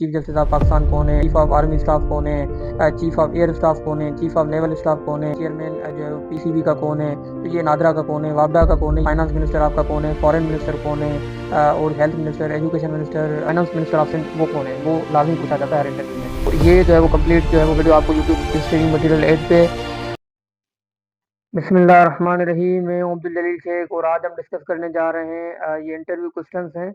Chief justice of Pakistan कौन है, chief of army staff कौन है, चीफ ऑफ एयर स्टाफ कौन है, चीफ ऑफ नेवल स्टाफ कौन है, चेयरमैन जो है पीसीबी का कौन है, तो ये नादरा का कौन है, वापडा का कौन है, फाइनेंस मिनिस्टर आपका कौन है, फॉरेन मिनिस्टर कौन है, और health minister, education minister, finance minister of Sindh वो कौन है, वो लाजमी पूछा जाता है हर इंटरव्यू में। तो ये जो है वो कंप्लीट जो है वो वीडियो आपको यूट्यूब स्ट्रीमिंग मटीरियल 8 पे। बिस्मिल्लाहिर्रहमानिर्रहीम। मैं हूं अब्दुल जलील शेख और आज हम डिस्कस करने जा रहे हैं ये इंटरव्यू क्वेश्चंस हैं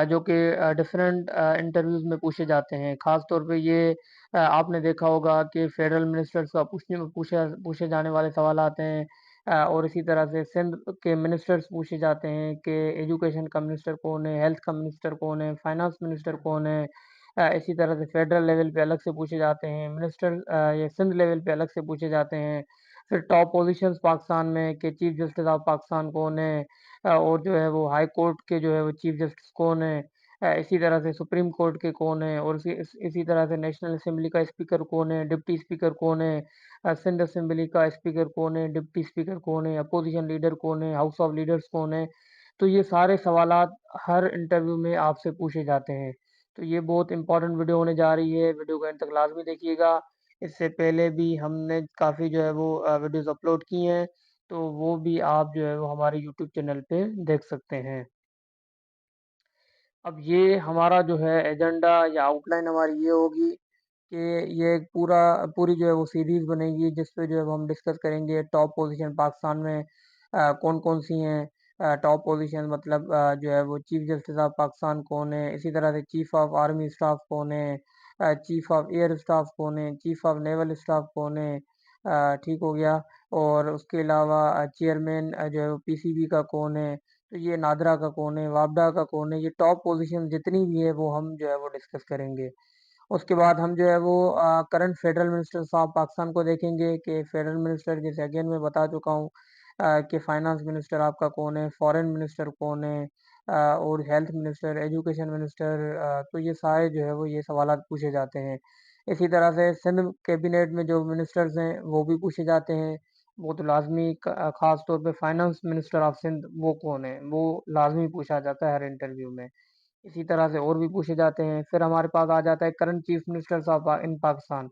जो कि डिफरेंट इंटरव्यूज में पूछे जाते हैं। खास तौर पे ये आपने देखा होगा कि फेडरल मिनिस्टर्स का पूछे पूछे जाने वाले सवाल आते हैं, और इसी तरह से सिंध के मिनिस्टर्स पूछे जाते हैं कि एजुकेशन का मिनिस्टर कौन है, हेल्थ का मिनिस्टर कौन है, फाइनेंस मिनिस्टर कौन है। इसी तरह से फेडरल लेवल पे अलग से पूछे जाते हैं मिनिस्टर, ये सिंध लेवल पे अलग से पूछे जाते हैं। फिर टॉप पोजीशंस पाकिस्तान में कि चीफ जस्टिस ऑफ पाकिस्तान कौन है, और जो है वो हाई कोर्ट के जो है वो चीफ जस्टिस कौन है, इसी तरह से सुप्रीम कोर्ट के कौन है, और इसी तरह से नेशनल असेंबली का स्पीकर कौन है, डिप्टी स्पीकर कौन है, सिंध असेंबली का स्पीकर कौन है, डिप्टी स्पीकर कौन है, अपोजिशन लीडर कौन है, हाउस ऑफ लीडर्स कौन है। तो ये सारे सवालात हर इंटरव्यू में आपसे पूछे जाते हैं। तो ये बहुत इंपॉर्टेंट वीडियो होने जा रही है, वीडियो को एंड तक लाजमी देखिएगा। इससे पहले भी हमने काफ़ी जो है वो वीडियोस अपलोड की हैं, तो वो भी आप जो है वो हमारे यूट्यूब चैनल पे देख सकते हैं। अब ये हमारा जो है एजेंडा या आउटलाइन हमारी ये होगी कि ये एक पूरी जो है वो सीरीज़ बनेगी जिस पे जो है वो हम डिस्कस करेंगे टॉप पोजीशन पाकिस्तान में कौन कौन सी हैं। टॉप पोजीशन मतलब जो है वो चीफ जस्टिस ऑफ पाकिस्तान कौन है, इसी तरह से चीफ ऑफ आर्मी स्टाफ कौन है, चीफ ऑफ एयर स्टाफ कौन है, चीफ ऑफ नेवल स्टाफ कौन है। ठीक हो गया। और उसके अलावा चेयरमैन जो है वो पीसीबी का कौन है, तो ये नादरा का कौन है, वापडा का कौन है। ये टॉप पोजीशन जितनी भी है वो हम जो है वो डिस्कस करेंगे। उसके बाद हम जो है वो करंट फेडरल मिनिस्टर साहब पाकिस्तान को देखेंगे कि फेडरल मिनिस्टर जैसे अगेन मैं बता चुका हूँ कि फाइनेंस मिनिस्टर आपका कौन है, फॉरेन मिनिस्टर कौन है, और हेल्थ मिनिस्टर, एजुकेशन मिनिस्टर। तो ये सारे जो है वो ये सवालात पूछे जाते हैं। इसी तरह से सिंध कैबिनेट में जो मिनिस्टर्स हैं वो भी पूछे जाते हैं। वो तो लाजमी खास तौर पे फाइनेंस मिनिस्टर ऑफ सिंध वो कौन है, वो लाजमी पूछा जाता है हर इंटरव्यू में। इसी तरह से और भी पूछे जाते हैं। फिर हमारे पास आ जाता है करंट चीफ मिनिस्टर्स ऑफ इन पाकिस्तान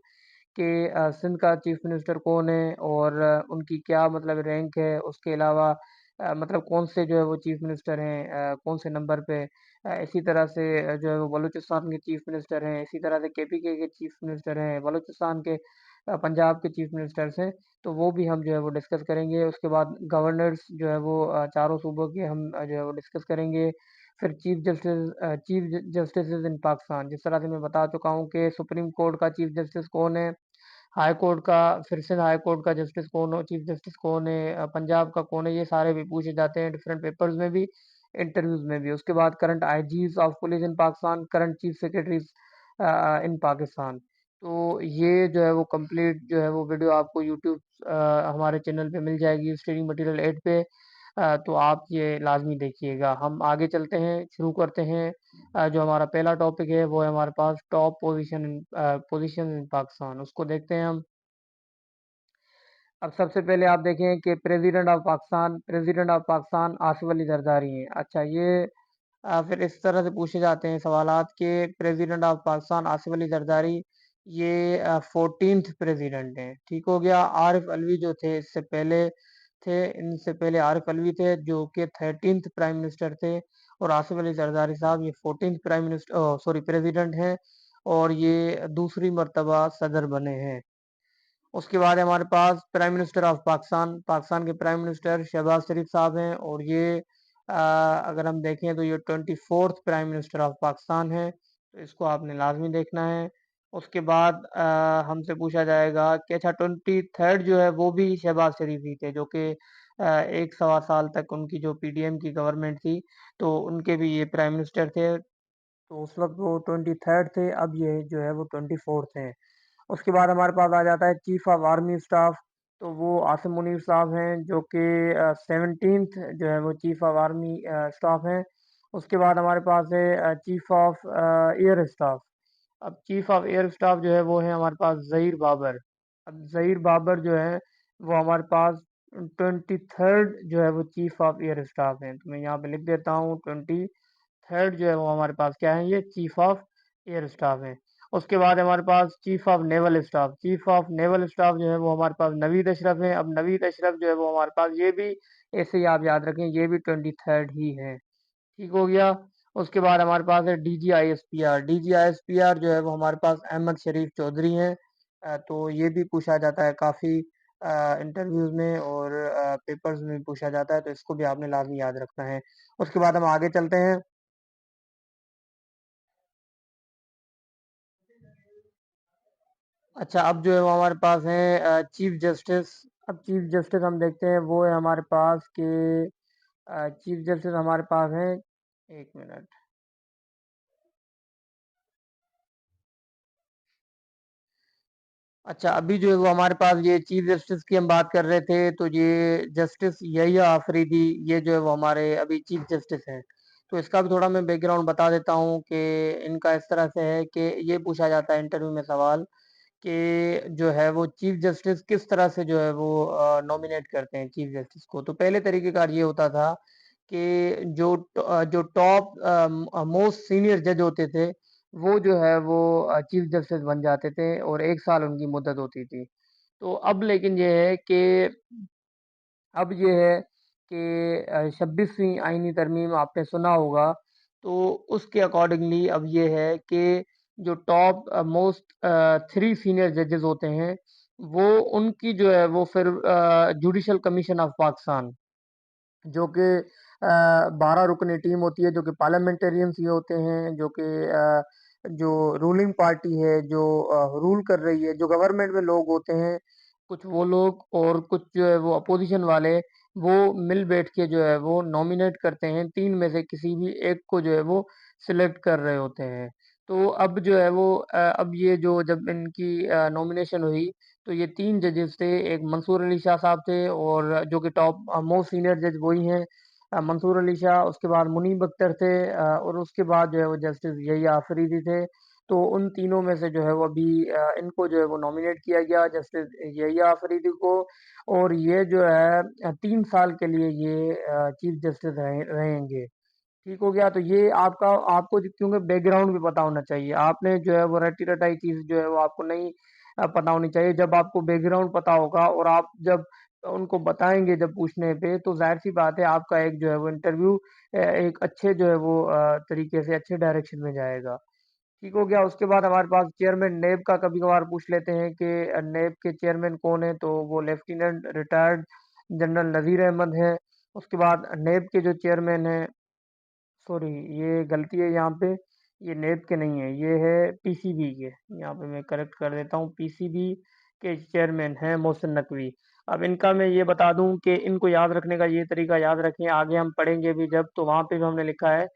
के सिंध का चीफ मिनिस्टर कौन है और उनकी क्या मतलब रैंक है। उसके अलावा मतलब कौन से जो है वो चीफ मिनिस्टर हैं, कौन से नंबर पे। इसी तरह से जो है वो बलूचिस्तान के चीफ मिनिस्टर हैं, इसी तरह से केपीके के चीफ मिनिस्टर हैं, बलूचिस्तान के पंजाब के चीफ मिनिस्टर्स हैं। तो वो भी हम जो है वो डिस्कस करेंगे। उसके बाद गवर्नर्स जो है वो चारों सूबों के हम जो है वो डिस्कस करेंगे। फिर चीफ जस्टिस इन पाकिस्तान, जिस तरह से मैं बता चुका हूँ कि सुप्रीम कोर्ट का चीफ जस्टिस कौन है, हाई कोर्ट का, फिर से हाई कोर्ट का जस्टिस कौन हो, चीफ जस्टिस कौन है, पंजाब का कौन है। ये सारे भी पूछे जाते हैं डिफरेंट पेपर्स में भी, इंटरव्यूज में भी। उसके बाद current IGs of police in Pakistan, current chief secretaries in Pakistan. तो ये जो है वो कंप्लीट जो है वो वीडियो आपको यूट्यूब हमारे चैनल पे मिल जाएगी स्टडी मटेरियल 8 पे। तो आप ये लाजमी देखिएगा। हम आगे चलते हैं, शुरू करते हैं। जो हमारा पहला टॉपिक है वो है हमारे पास टॉप पोजीशन इन पाकिस्तान, उसको देखते हैं हम। अब सबसे पहले आप देखें कि प्रेसिडेंट ऑफ पाकिस्तान आसिफ अली जरदारी हैं। अच्छा, ये फिर इस तरह से पूछे जाते हैं सवालात के प्रेसिडेंट ऑफ पाकिस्तान आसिफ अली जरदारी ये 14th प्रेसिडेंट हैं। ठीक हो गया। आरिफ अलवी जो थे इससे पहले थे, इनसे पहले आरिफ अलवी थे जो कि 13th प्राइम मिनिस्टर थे, और आसिफ अली जरदारी साहब ये 14th prime minister sorry president हैं, और ये दूसरी मर्तबा सदर बने हैं। उसके बाद हमारे पास prime minister of Pakistan, Pakistan के प्राइम मिनिस्टर शहबाज शरीफ साहब हैं, और ये अगर हम देखें तो ये 24th prime minister of Pakistan है। तो इसको आपने लाजमी देखना है। उसके बाद हमसे पूछा जाएगा कि अच्छा 23rd जो है वो भी शहबाज शरीफ ही थे, जो कि एक सवा साल तक उनकी जो पीडीएम की गवर्नमेंट थी, तो उनके भी ये प्राइम मिनिस्टर थे। तो उस वक्त वो 23rd थे, अब ये जो है वो 24th हैं। उसके बाद हमारे पास आ जाता है चीफ ऑफ आर्मी स्टाफ। तो वो आसिम मुनीर साहब हैं जो कि 17th जो है वो चीफ ऑफ आर्मी स्टाफ हैं। उसके बाद हमारे पास है चीफ ऑफ एयर स्टाफ। अब चीफ ऑफ एयर स्टाफ जो है वो है हमारे पास ज़हीर बाबर। अब ज़हीर बाबर जो है वो हमारे पास 23rd जो है वो चीफ ऑफ एयर स्टाफ हैं। तो मैं यहाँ पे लिख देता हूँ 23rd जो है वो हमारे पास क्या है, ये चीफ ऑफ एयर स्टाफ हैं। उसके बाद हमारे पास chief of naval staff, chief of naval staff जो है वो हमारे पास नवीद अशरफ है। अब नवीद अशरफ जो है वो हमारे पास, ये भी ऐसे ही आप याद रखें, ये भी 23rd ही है। ठीक हो गया। उसके बाद हमारे पास है DGISPR। DGISPR जो है वो हमारे पास अहमद शरीफ चौधरी हैं। तो ये भी पूछा जाता है काफ़ी इंटरव्यूज में और पेपर्स में पूछा जाता है, तो इसको भी आपने लाजमी याद रखना है। उसके बाद हम आगे चलते हैं। अच्छा, अब जो है वो हमारे पास है चीफ जस्टिस। अब चीफ जस्टिस हम देखते हैं, वो है हमारे पास के चीफ जस्टिस हमारे पास हैं, एक मिनट। अच्छा, अभी जो है वो हमारे पास ये चीफ जस्टिस की हम बात कर रहे थे, तो ये जस्टिस यहिया आफरीदी, ये जो है वो हमारे अभी चीफ जस्टिस हैं। तो इसका भी थोड़ा मैं बैकग्राउंड बता देता हूँ कि इनका इस तरह से है कि ये पूछा जाता है इंटरव्यू में सवाल कि जो है वो चीफ जस्टिस किस तरह से जो है वो नॉमिनेट करते हैं चीफ जस्टिस को। तो पहले तरीकेकार ये होता था कि जो टॉप मोस्ट सीनियर जज होते थे, वो जो है वो चीफ जस्टिस बन जाते थे और 1 साल उनकी मुद्दत होती थी। तो अब लेकिन ये है कि अब ये है कि 26वीं आईनी तरमीम आपने सुना होगा, तो उसके अकॉर्डिंगली अब ये है कि जो टॉप मोस्ट 3 सीनियर जजेस होते हैं, वो उनकी जो है वो फिर जुडिशल कमीशन ऑफ पाकिस्तान, जो कि 12 रुकनी टीम होती है, जो कि पार्लियामेंटेरियंस ही होते हैं, जो कि जो रूलिंग पार्टी है, जो रूल कर रही है, जो गवर्नमेंट में लोग होते हैं, कुछ वो लोग और कुछ जो है वो अपोजिशन वाले, वो मिल बैठ के जो है वो नॉमिनेट करते हैं, तीन में से किसी भी एक को जो है वो सिलेक्ट कर रहे होते हैं। तो अब जो है वो अब ये जो जब इनकी नॉमिनेशन हुई, तो ये 3 जजेस थे, एक मंसूर अली शाह साहब थे, और जो कि टॉप मोस्ट सीनियर जज वही हैं, मंसूर अली शाह। उसके बाद मुनीब अख्तर थे, और उसके बाद जो है वो जस्टिस यहिया आफरीदी थे। तो उन तीनों में से जो है वो अभी इनको जो है वो नॉमिनेट किया गया, जस्टिस यहिया आफरीदी को। और ये जो है 3 साल के लिए ये चीफ जस्टिस रहेंगे। ठीक हो गया। तो ये आपका, आपको क्योंकि बैकग्राउंड भी पता होना चाहिए, आपने जो है वो रटी रटाई चीज जो है वो आपको नहीं पता होनी चाहिए। जब आपको बैकग्राउंड पता होगा और आप जब उनको बताएंगे जब पूछने पे, तो जाहिर सी बात है आपका एक जो है वो इंटरव्यू एक अच्छे जो है वो तरीके से अच्छे डायरेक्शन में जाएगा। ठीक हो गया। उसके बाद हमारे पास चेयरमैन नेब का कभी कभार पूछ लेते हैं कि नेब के चेयरमैन कौन है, तो वो lieutenant retired general Nazir Ahmad है। उसके बाद नेब के जो चेयरमैन है, सॉरी ये गलती है यहाँ पे, ये नेब के नहीं है, ये है पीसीबी के। यहाँ पे मैं करेक्ट कर देता हूँ, पीसीबी के चेयरमैन हैं मोहसिन नकवी। अब इनका मैं ये बता दूं कि इनको याद रखने का ये तरीका याद रखें, आगे हम पढ़ेंगे भी जब, तो वहाँ पे भी हमने लिखा है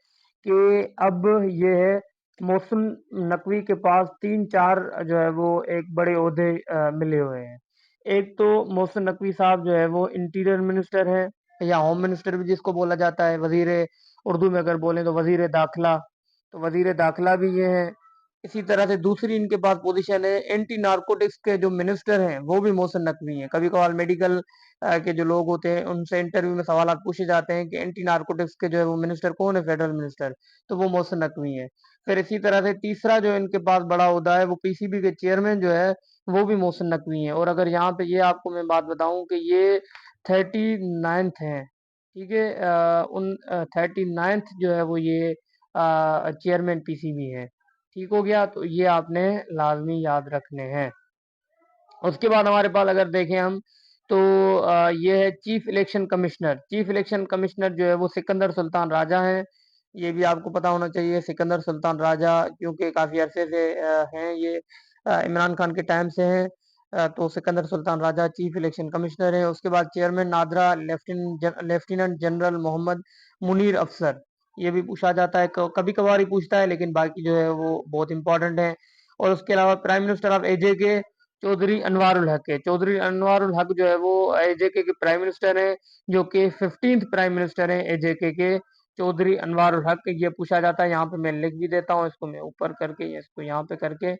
कि अब ये है मोहसिन नकवी के पास तीन चार जो है वो एक बड़े ओहदे मिले हुए हैं। एक तो मोहसिन नकवी साहब जो है वो इंटीरियर मिनिस्टर है, या होम मिनिस्टर भी जिसको बोला जाता है, वजीर, उर्दू में अगर बोलें तो वजीर दाखिला। तो वजीर दाखिला भी ये हैं। इसी तरह से दूसरी इनके पास पोजीशन है, एंटी नारकोटिक्स के जो मिनिस्टर हैं वो भी मोहसिन नकवी हैं। कभी कभार मेडिकल के जो लोग होते हैं उनसे इंटरव्यू में सवाल पूछे जाते हैं कि एंटी नारकोटिक्स के जो है वो मिनिस्टर कौन है, फेडरल मिनिस्टर, तो वो मोहसिन नकवी है। फिर इसी तरह से तीसरा जो इनके पास बड़ा ओहदा है, वो पीसीबी के चेयरमैन जो है वो भी मोहसिन नकवी हैं। और अगर यहाँ पे ये आपको मैं बात बताऊं कि ये 39th हैं। ठीक है। 39th जो है वो ये चेयरमैन पीसीबी है। ठीक हो गया। तो ये आपने लाजमी याद रखने हैं। उसके बाद हमारे पास अगर देखें हम, तो ये है chief election commissioner. Chief election commissioner जो है वो सिकंदर सुल्तान राजा हैं। ये भी आपको पता होना चाहिए, सिकंदर सुल्तान राजा, क्योंकि काफी अरसे से हैं ये, इमरान खान के टाइम से हैं। तो Sikandar Sultan Raja chief election commissioner हैं। उसके बाद chairman NADRA lieutenant general Mohammad Munir Afsar. ये भी पूछा जाता है, कभी कभार ही पूछता है, लेकिन बाकी जो है वो बहुत इंपॉर्टेंट है। और उसके अलावा प्राइम मिनिस्टर ऑफ एजे के चौधरी अनवारुल हक है। चौधरी अनवारुल हक जो है वो एजेके के प्राइम मिनिस्टर हैं, जो कि 15th प्राइम मिनिस्टर हैं एजेके के, चौधरी अनवारुल हक। ये पूछा जाता है, यहाँ पे मैं लिख भी देता हूँ, इसको मैं ऊपर करके इसको यहाँ पे करके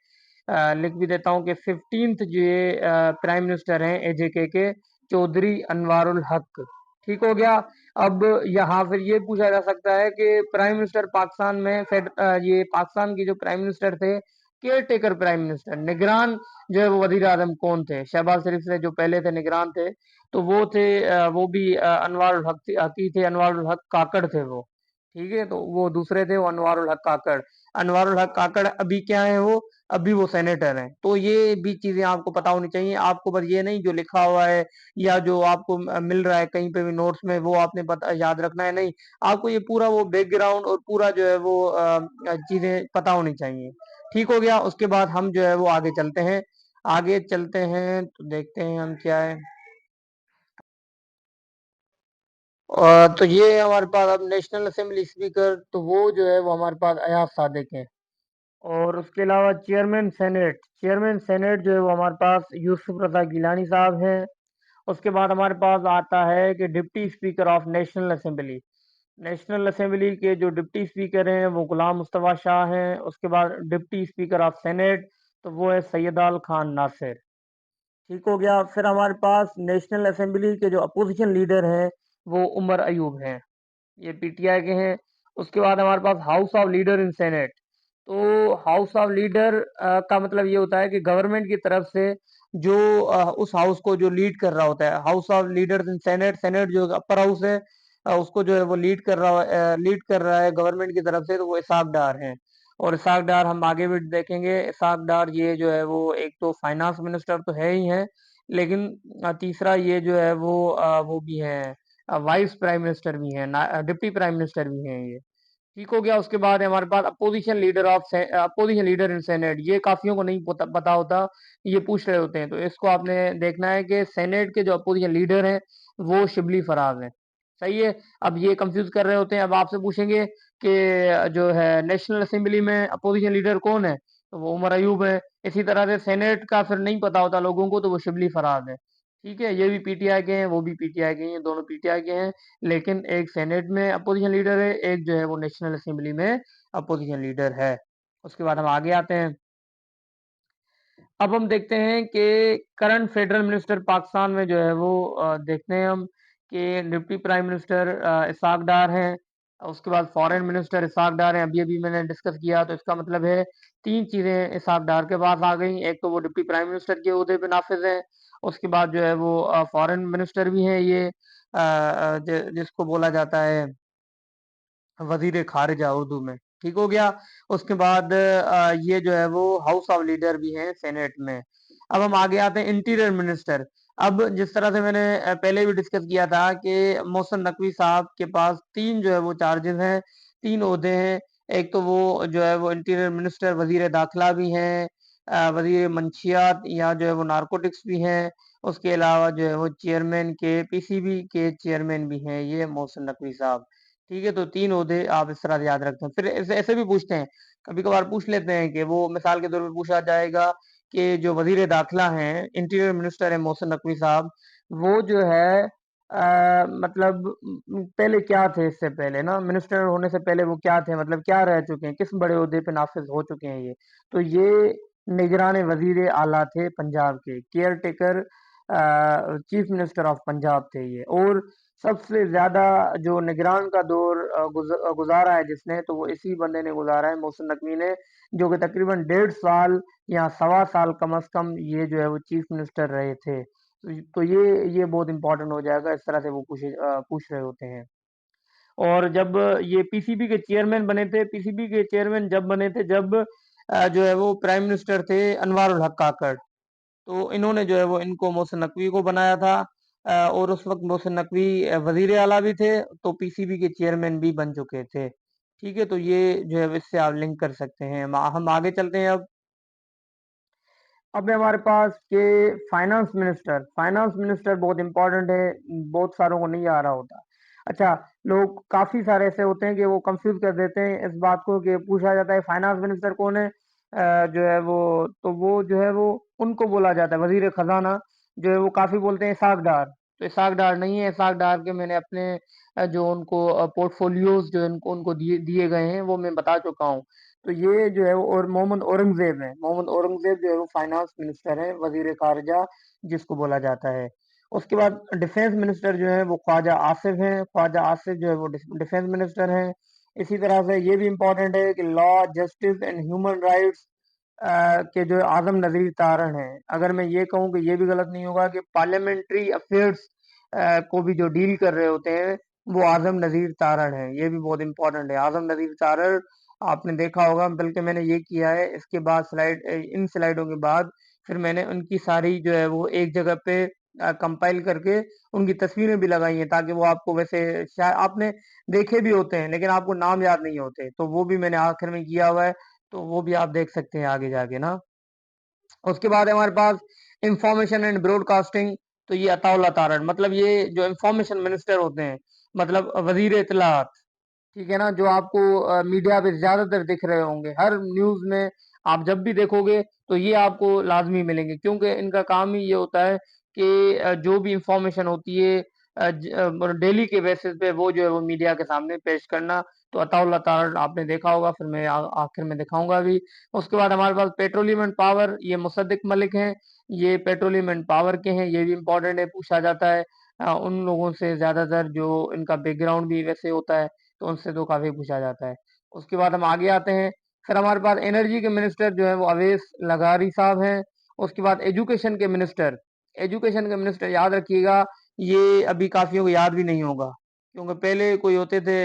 लिख भी देता हूँ कि 15th जो ये प्राइम मिनिस्टर हैं एजेके के, चौधरी अनवारुल हक। ठीक हो गया। अब यहाँ फिर ये पूछा जा सकता है कि प्राइम मिनिस्टर पाकिस्तान में ये पाकिस्तान के जो प्राइम मिनिस्टर थे, केयर टेकर प्राइम मिनिस्टर, निगरान जो है वो वजीर आजम कौन थे? शहबाज शरीफ से जो पहले थे निगरान थे, तो वो थे वो भी अनवार उल हक हकी थे, अनवार उल हक काकड़ थे वो। ठीक है, तो वो दूसरे थे, वो अनवार उल हक काकड़। अनवार उल हक काकड़ अभी क्या है वो? अभी वो सेनेटर हैं। तो ये भी चीजें आपको पता होनी चाहिए। आपको बस ये नहीं जो लिखा हुआ है या जो आपको मिल रहा है कहीं पे भी नोट्स में, वो आपने पता याद रखना है, नहीं। आपको ये पूरा वो बैकग्राउंड और पूरा जो है वो चीजें पता होनी चाहिए। ठीक हो गया। उसके बाद हम जो है वो आगे चलते हैं। आगे चलते हैं तो देखते हैं हम क्या है। तो ये हमारे पास अब नेशनल असेंबली स्पीकर, तो वो जो है वो हमारे पास अयाज सादिक है। और उसके अलावा चेयरमैन सेनेट जो है वो हमारे पास यूसुफ रजा गिलानी साहब हैं। उसके बाद हमारे पास आता है कि deputy speaker of national assembly के जो डिप्टी स्पीकर हैं वो गुलाम मुस्तफ़ा शाह हैं। उसके बाद डिप्टी स्पीकर ऑफ सेनेट, तो वो है सैयद अल खान नासिर। ठीक हो गया। फिर हमारे पास नेशनल असेंबली के जो अपोजिशन लीडर हैं वो उमर अयूब हैं, ये पीटीआई के हैं। उसके बाद हमारे पास house of leader in senate. तो हाउस ऑफ लीडर का मतलब ये होता है कि गवर्नमेंट की तरफ से जो उस हाउस को जो लीड कर रहा होता है, house of leaders in senate, senate जो अपर हाउस है, उसको जो है वो लीड कर रहा है गवर्नमेंट की तरफ से, तो वो इसाक डार हैं। और इसाक डार हम आगे भी देखेंगे। इसाक डार ये जो है वो एक तो फाइनेंस मिनिस्टर तो है ही है, लेकिन तीसरा ये जो है वो भी है, वाइस प्राइम मिनिस्टर भी हैं, डिप्टी प्राइम मिनिस्टर भी हैं ये। ठीक हो गया। उसके बाद है हमारे पास अपोजिशन लीडर इन सेनेट। ये काफियों को नहीं पता होता, ये पूछ रहे होते हैं, तो इसको आपने देखना है कि सेनेट के जो अपोजिशन लीडर हैं वो शिबली फराज हैं। सही है। अब ये कंफ्यूज कर रहे होते हैं। अब आपसे पूछेंगे कि जो है नेशनल असेंबली में अपोजिशन लीडर कौन है, तो वो उमर अयूब है। इसी तरह से सेनेट का फिर नहीं पता होता लोगों को, तो वो शिबली फराज है। ठीक है, ये भी पीटीआई के हैं, वो भी पीटीआई के हैं, दोनों पीटीआई के हैं। लेकिन एक सेनेट में अपोजिशन लीडर है, एक जो है वो नेशनल असेंबली में अपोजिशन लीडर है। उसके बाद हम आगे आते हैं। अब हम देखते हैं कि करंट फेडरल मिनिस्टर पाकिस्तान में जो है वो देखते हैं हम कि डिप्टी प्राइम मिनिस्टर इसाक डार हैं। उसके बाद फॉरेन मिनिस्टर इसाक डार हैं। अभी अभी मैंने डिस्कस किया, तो इसका मतलब है तीन चीजें इसाक डार के पास आ गई। एक तो वो डिप्टी प्राइम मिनिस्टर के ओहदे पे नाफिज है। उसके बाद जो है वो फॉरेन मिनिस्टर भी हैं ये, जिसको बोला जाता है वजीर खारिजा उर्दू में। ठीक हो गया। उसके बाद ये जो है वो हाउस ऑफ लीडर भी हैं सेनेट में। अब हम आगे आते हैं इंटीरियर मिनिस्टर। अब जिस तरह से मैंने पहले भी डिस्कस किया था कि मोहसिन नकवी साहब के पास तीन जो है वो चार्जेस हैं, तीन ओहदे हैं। एक तो वो जो है वो इंटीरियर मिनिस्टर वजीर दाखिला भी हैं, वजीर मंशियात या जो है वो नारकोटिक्स भी हैं। उसके अलावा जो है वो चेयरमैन के पीसीबी के चेयरमैन भी हैं ये मोहसिन नकवी साहब। ठीक है, तो तीन ओहदे आप इस तरह से याद रखते हैं। फिर ऐसे ऐसे भी पूछते हैं, कभी कभार पूछ लेते हैं कि वो मिसाल के तौर पे पूछा जाएगा कि जो वजीर दाखिला हैं, इंटीरियर मिनिस्टर है मोहसिन नकवी साहब, वो जो है मतलब पहले क्या थे? इससे पहले ना, मिनिस्टर होने से पहले वो क्या थे, मतलब क्या रह चुके हैं, किस बड़े ओहदे पे नाफिज हो चुके हैं ये? तो ये निगरान वजीर आला थे पंजाब के, care taker chief minister of Punjab थे ये। और सबसे ज्यादा जो निगरान का दौर गुजारा है जिसने, तो वो इसी बंदे ने गुजारा है, मोहसिन नकवी ने, जो कि तकरीबन 1.5 साल या सवा साल कम अज कम ये जो है वो चीफ मिनिस्टर रहे थे। तो ये बहुत इंपॉर्टेंट हो जाएगा, इस तरह से वो पूछ रहे होते हैं। और जब ये पीसीबी के चेयरमैन बने थे, पीसीबी के चेयरमैन जब बने थे, जब जो है वो प्राइम मिनिस्टर थे अनवार उल हक काकड़। तो इन्होंने जो है वो इनको मोहसिन नकवी को बनाया था। और उस वक्त मोहसिन नकवी वजीर आला भी थे, तो पीसीबी के चेयरमैन भी बन चुके थे। ठीक है, तो ये जो है इससे आप लिंक कर सकते हैं। हम आगे चलते हैं। अब है हमारे पास के फाइनेंस मिनिस्टर बहुत इंपॉर्टेंट है, बहुत सारों को नहीं आ रहा होता। अच्छा, लोग काफी सारे ऐसे होते हैं कि वो कंफ्यूज कर देते हैं इस बात को, कि पूछा जाता है फाइनेंस मिनिस्टर कौन है, जो है वो, तो वो जो है वो उनको बोला जाता है वजीर खजाना। जो है वो काफी बोलते हैं इसाक डार, तो इसाक डार नहीं है। इसाक डार के मैंने अपने जो उनको पोर्टफोलियोज जो इनको उनको दिए दिए गए हैं वो मैं बता चुका हूँ। तो ये जो है वो, और मोहम्मद औरंगजेब है, मोहम्मद औरंगजेब जो है वो फाइनेंस मिनिस्टर है, वजीर खारजा जिसको बोला जाता है। उसके बाद डिफेंस मिनिस्टर जो है वो ख्वाजा आसिफ हैं। ख्वाजा आसिफ जो है वो डिफेंस मिनिस्टर हैं। इसी तरह से ये भी इम्पोर्टेंट है कि law, justice and human rights के जो आजम नजीर तारण हैं। अगर मैं ये कहूँ कि ये भी गलत नहीं होगा कि पार्लियामेंट्री अफेयर्स को भी जो डील कर रहे होते हैं वो आजम नजीर तारण है। ये भी बहुत इंपॉर्टेंट है। आजम नजीर तारण आपने देखा होगा, बल्कि मैंने ये किया है इसके बाद इन स्लाइडों के बाद फिर मैंने उनकी सारी जो है वो एक जगह पे कंपाइल करके उनकी तस्वीरें भी लगाई हैं, ताकि वो आपको, वैसे शायद आपने देखे भी होते हैं लेकिन आपको नाम याद नहीं होते, तो वो भी मैंने आखिर में किया हुआ है। तो वो भी आप देख सकते हैं आगे जाके ना। उसके बाद है हमारे पास इंफॉर्मेशन एंड ब्रॉडकास्टिंग। तो ये अताउल्लाह तारड़, मतलब ये जो इंफॉर्मेशन मिनिस्टर होते हैं, मतलब वजीर इत्तलात, ठीक है ना, जो आपको मीडिया पे ज्यादातर दिख रहे होंगे हर न्यूज में। आप जब भी देखोगे तो ये आपको लाजमी मिलेंगे, क्योंकि इनका काम ही ये होता है कि जो भी इंफॉर्मेशन होती है डेली के बेसिस पे वो जो है वो मीडिया के सामने पेश करना। तो अताउल्लाह तारड़ आपने देखा होगा, फिर मैं आखिर में दिखाऊंगा भी। उसके बाद हमारे पास पेट्रोलियम एंड पावर, ये मुसद्दिक मलिक हैं। ये पेट्रोलियम एंड पावर के हैं, ये भी इंपॉर्टेंट है, पूछा जाता है उन लोगों से ज्यादातर जो इनका बैकग्राउंड भी वैसे होता है, तो उनसे तो काफी पूछा जाता है। उसके बाद हम आगे आते हैं। फिर हमारे पास एनर्जी के मिनिस्टर जो है वो अवेश लगारी साहब हैं। उसके बाद एजुकेशन के मिनिस्टर याद रखिएगा, ये अभी काफियों को याद भी नहीं होगा, क्योंकि पहले कोई होते थे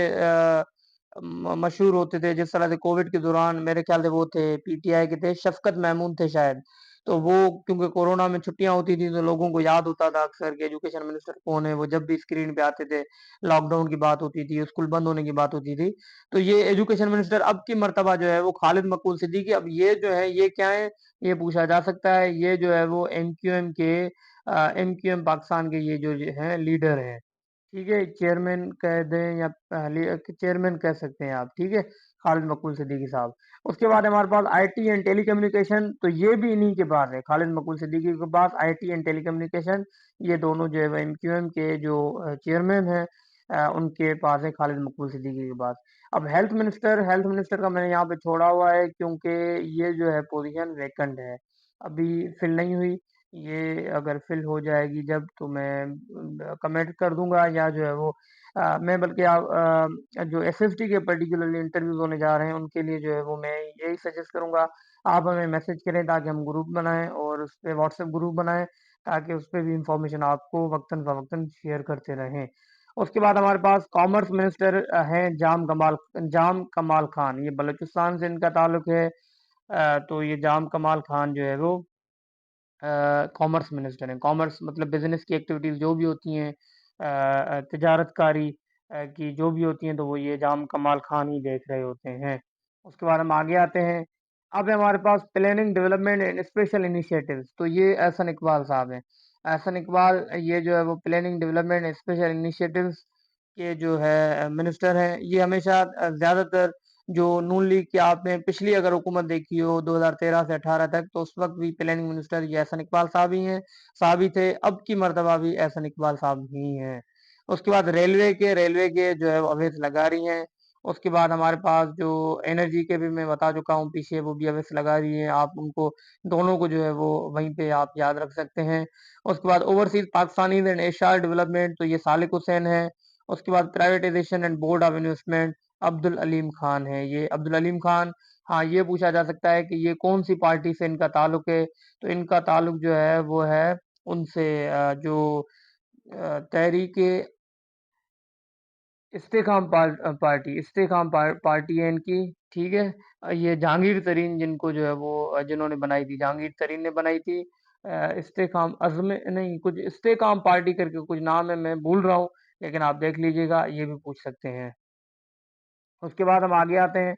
मशहूर होते थे, जिस तरह से कोविड के दौरान मेरे ख्याल से वो थे पीटीआई के थे, शफकत महमूद थे शायद। तो वो, क्योंकि कोरोना में छुट्टियां होती थी तो लोगों को याद होता था अक्सर कि एजुकेशन मिनिस्टर कौन है, वो जब भी स्क्रीन पे आते थे, लॉकडाउन की बात होती थी, स्कूल बंद होने की बात होती थी। तो ये एजुकेशन मिनिस्टर अब की मर्तबा जो है वो खालिद मकबूल सिद्दीकी। अब ये जो है ये क्या है, ये पूछा जा सकता है। ये जो है वो एमक्यूएम पाकिस्तान के ये जो हैं लीडर हैं, ठीक है, चेयरमैन कह दें या चेयरमैन कह सकते हैं आप, ठीक है, खालिद मकबूल सिद्दीकी साहब। उसके बाद हमारे पास आईटी एंड टेलीकम्युनिकेशन, तो ये भी इन्हीं के पास है, खालिद मकबूल सिद्दीकी के पास आईटी एंड टेलीकम्युनिकेशन। ये दोनों जो है एमक्यूएम के जो चेयरमैन हैं, उनके पास है, खालिद मकबूल सिद्दीकी के पास। अब हेल्थ मिनिस्टर का मैंने यहाँ पे छोड़ा हुआ है, क्योंकि ये जो है पोजीशन वैकेंट है, अभी फिल नहीं हुई। ये अगर फिल हो जाएगी जब, तो मैं कमेंट कर दूंगा, या जो है वो मैं बल्कि जो एसएसटी के पर्टिकुलरली इंटरव्यूज होने जा रहे हैं उनके लिए जो है वो मैं यही सजेस्ट करूंगा, आप हमें मैसेज करें ताकि हम ग्रुप बनाएं, और उस पर व्हाट्सएप ग्रुप बनाएं, ताकि उस पर भी इंफॉर्मेशन आपको वक्तन फवक्तन शेयर करते रहें। उसके बाद हमारे पास कॉमर्स मिनिस्टर हैं जाम कमाल खान, ये बलूचिस्तान से इनका ताल्लुक है। तो ये जाम कमाल खान जो है वो कॉमर्स मिनिस्टर हैं। कॉमर्स मतलब बिजनेस की एक्टिविटीज जो भी होती हैं, तिजारतकारी की जो भी होती हैं, तो वो ये जाम कमाल खान ही देख रहे होते हैं। उसके बाद हम आगे आते हैं। अब है हमारे पास planning development and special initiatives, तो ये एहसन इकबाल साहब हैं। एहसन इकबाल ये जो है वो planning development and special initiatives के जो है मिनिस्टर हैं। ये हमेशा ज्यादातर जो नून लीग की आपने पिछली अगर हुकूमत देखी हो 2013 से 18 तक, तो उस वक्त भी प्लानिंग मिनिस्टर ये एहसन इकबाल साहब ही हैं, साहब ही थे। अब की मर्तबा भी एहसन इकबाल साहब ही हैं। उसके बाद रेलवे के जो है वो अवैध लगारी हैं। उसके बाद हमारे पास जो एनर्जी के भी मैं बता चुका हूँ पीछे, वो भी अवैध लगारी हैं। आप उनको दोनों को जो है वो वहीं पे आप याद रख सकते हैं। उसके बाद ओवरसीज पाकिस्तानी एंड एशियार डेवलपमेंट, तो ये सालिक हुसैन है। उसके बाद privatisation and board of investment, Abdul Aleem Khan है। ये अब्दुल अलीम खान, हाँ, ये पूछा जा सकता है कि ये कौन सी पार्टी से इनका ताल्लुक है। तो इनका ताल्लुक जो है वो है उनसे जो तहरीक पार्टी है इनकी, ठीक है। ये जहांगीर तरीन जिनको जो है वो जिन्होंने बनाई थी, जहांगीर तरीन ने बनाई थी। इस्तेकाम अज़म नहीं, कुछ इस्तेकाम पार्टी करके कुछ नाम है, मैं भूल रहा हूँ, लेकिन आप देख लीजिएगा, ये भी पूछ सकते हैं। उसके बाद हम आगे आते हैं।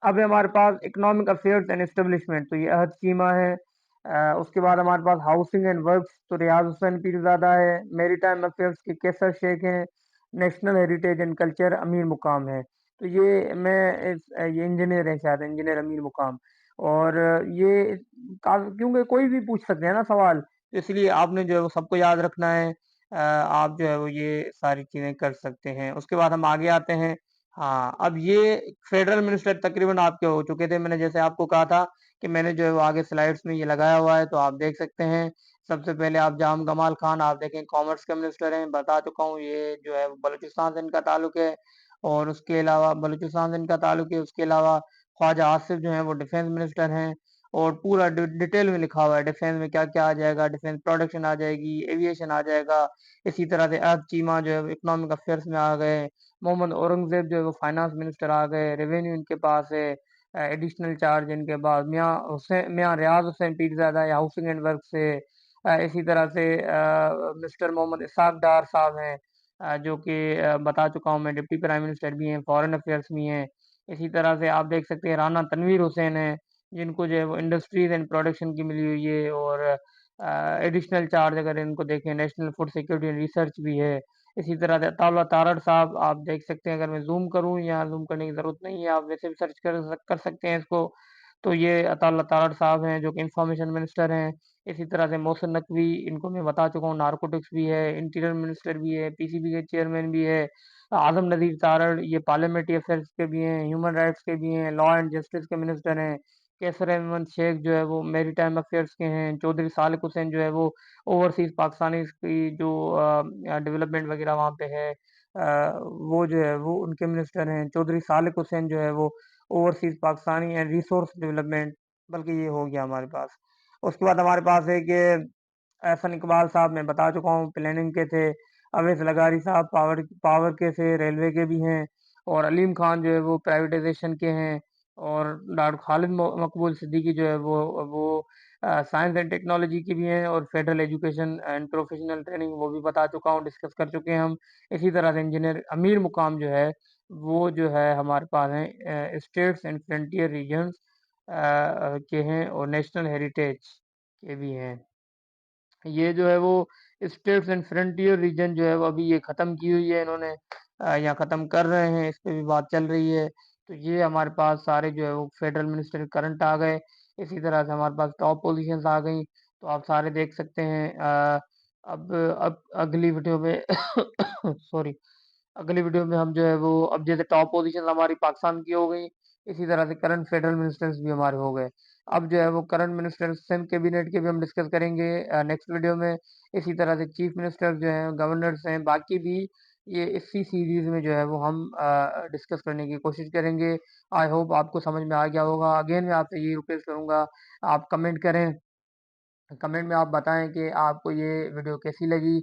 अब है हमारे पास इकोनॉमिक अफेयर्स एंड एस्टेब्लिशमेंट, तो ये अहद चीमा है। उसके बाद हमारे पास हाउसिंग एंड वर्क्स, तो रियाज हुसैन पीरजादा है। मेरीटाइम अफेयर्स के कैसर शेख हैं। नेशनल हेरिटेज एंड कल्चर अमीर मुकाम है। तो ये इंजीनियर है, शायद इंजीनियर अमीर मुकाम। और ये क्योंकि कोई भी पूछ सकते हैं ना सवाल, तो इसलिए आपने जो है वो सबको याद रखना है। आप जो है वो ये सारी चीजें कर सकते हैं। उसके बाद हम आगे आते हैं। हाँ, अब ये फेडरल मिनिस्टर तकरीबन आपके हो चुके थे, मैंने जैसे आपको कहा था कि मैंने जो है वो आगे स्लाइड्स में ये लगाया हुआ है, तो आप देख सकते हैं। सबसे पहले आप जाम कमाल खान आप देखें कॉमर्स के मिनिस्टर हैं, बता चुका हूँ ये जो है वो बलूचिस्तान से इनका ताल्लुक है। और उसके अलावा बलूचिस्तान से इनका ताल्लुक है, उसके अलावा ख्वाजा आसिफ जो है वो डिफेंस मिनिस्टर हैं। और पूरा डिटेल में लिखा हुआ है डिफेंस में क्या क्या आ जाएगा, डिफेंस प्रोडक्शन आ जाएगी, एविएशन आ जाएगा। इसी तरह से अर्थ चीमा जो है इकोनॉमिक अफेयर्स में आ गए। मोहम्मद औरंगजेब जो है वो फाइनेंस मिनिस्टर आ गए, रेवेन्यू इनके पास है। एडिशनल चार्ज इनके बाद मियाँ रियाज हुसैन पीरजादा है हाउसिंग एंड वर्क से। इसी तरह से मिस्टर मोहम्मद इसाक डार साहब हैं, जो कि बता चुका हूँ मैं डिप्टी प्राइम मिनिस्टर भी हैं, फॉरेन अफेयर्स भी हैं। इसी तरह से आप देख सकते हैं राना तनवीर हुसैन है, जिनको जो है वो इंडस्ट्रीज एंड प्रोडक्शन की मिली हुई है। और एडिशनल चार्ज अगर इनको देखें national food security and research भी है। इसी तरह से अताउल्ला तारड़ साहब आप देख सकते हैं, अगर मैं जूम करूं, यहाँ जूम करने की जरूरत नहीं है, आप वैसे भी सर्च कर सकते हैं इसको। तो ये अताउल्ला तारड़ साहब हैं जो कि इंफॉर्मेशन मिनिस्टर हैं। इसी तरह से मोहसिन नकवी, इनको मैं बता चुका हूँ, नारकोटिक्स भी है, इंटीरियर मिनिस्टर भी है, पीसीबी के चेयरमैन भी है। आजम नजीर तारड़ ये पार्लियामेंट्री अफेयर्स के भी हैं, ह्यूमन राइट्स के भी हैं, लॉ एंड जस्टिस के मिनिस्टर हैं। कैसर अहमद शेख जो है वो मेरी टाइम अफेयर्स के हैं। चौधरी सालिक हुसैन जो है वो ओवरसीज पाकिस्तानी की जो डेवलपमेंट वगैरह वहाँ पे है, वो जो है वो उनके मिनिस्टर हैं। चौधरी सालिक हुसैन जो है वो overseas Pakistani and resource development, बल्कि ये हो गया हमारे पास। उसके बाद हमारे पास है कि एहसन इकबाल साहब मैं बता चुका हूँ प्लानिंग के थे। अवैस लगारी साहब पावर पावर के थे, रेलवे के भी हैं। और अलीम खान जो है वो प्राइवेटाइजेशन के हैं। और डॉक्टर खालिद मकबूल सिद्दीकी जो है वो साइंस एंड टेक्नोलॉजी की भी हैं। और federal education and professional training वो भी बता चुका हूँ, डिस्कस कर चुके हैं हम। इसी तरह से इंजीनियर अमीर मुकाम जो है वो जो है हमारे पास हैं स्टेट्स एंड फ्रंटियर रीजन्स के हैं, और नेशनल हेरिटेज के भी हैं। ये जो है वो स्टेट्स एंड फ्रंटियर रीजन जो है वो अभी ये ख़त्म की हुई है इन्होंने, या ख़त्म कर रहे हैं, इस पे भी बात चल रही है। तो ये हमारे पास सारे जो है वो फेडरल मिनिस्टर करंट आ गए। इसी तरह से हमारे पास टॉप पोजीशंस आ गई, तो आप सारे देख सकते हैं। अब अगली वीडियो में सॉरी, अगली वीडियो में हम जो है वो अब जैसे टॉप पोजीशन हमारी पाकिस्तान की हो गई, इसी तरह से करंट फेडरल मिनिस्टर्स भी हमारे हो गए। अब जो है वो करंट मिनिस्टर्स सेम कैबिनेट के भी हम डिस्कस करेंगे नेक्स्ट वीडियो में। इसी तरह से चीफ मिनिस्टर जो हैं, गवर्नर्स हैं, बाकी भी ये इसी सीरीज में जो है वो हम डिस्कस करने की कोशिश करेंगे। आई होप आपको समझ में आ गया होगा। अगेन मैं आपसे ये रिक्वेस्ट करूंगा, आप कमेंट करें, कमेंट में आप बताएं कि आपको ये वीडियो कैसी लगी।